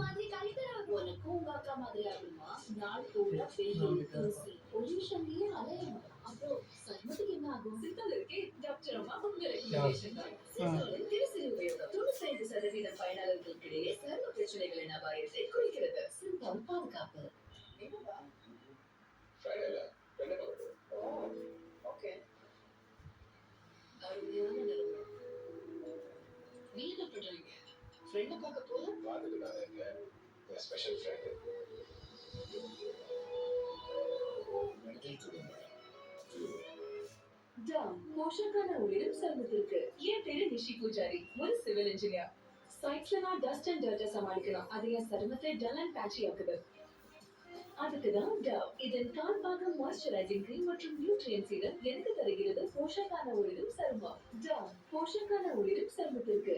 மாதிரி கல்கரா உனக்கும் உங்க அக்கா மாதிரி ஆகுமா? நாள் பூரா வெயில், தூசி, பொல்யூஷன்லயே அலையணும். அப்புறம் சருமத்துக்கு என்ன ஆகும்? சித்தால இருக்கே டாக்டர் அம்மா உங்க ரெக்கமெண்டேஷன் தான். சித்தாலின் தினசரி உபயோகம் 95% பயனாளர்களுக்கிடையே சரும பிரச்சனைகளின் அபாயத்தை குறைக்கிறது. சித்தால் பாதுகாப்பு. என்னடா? ஃபைனலா என்ன பண்றது? ஓகே. அருமையான நிலைமை. நீ என்ன பண்றீங்க? ஃப்ரெண்ட பார்க்க போல? பார்த்துட்டு நான் இருக்கேன். என் ஸ்பெஷல் ஃப்ரெண்ட். டாம் போஷாக்கான உயிரும் சருமத்திற்கு. என் பேரு நிஷி பூஜாரி, ஒரு சிவில் இன்ஜினியர். சைட்ஸ்ல நான் டஸ்ட் அண்ட் டர்ட்டை சமாளிக்கணும். அது என் சருமத்தை டல் அண்ட் பேட்சி ஆக்குது. அதுக்கு தான் டவ். இதன் கால் பாகம் மாய்ஸ்சரைசிங் கிரீம் மற்றும் நியூட்ரியன்ட் சீரம் எனக்கு தருகிறது போஷாக்கான உயிரும் சருமம். டவ் போஷாக்கான உயிரும் சருமத்திற்கு.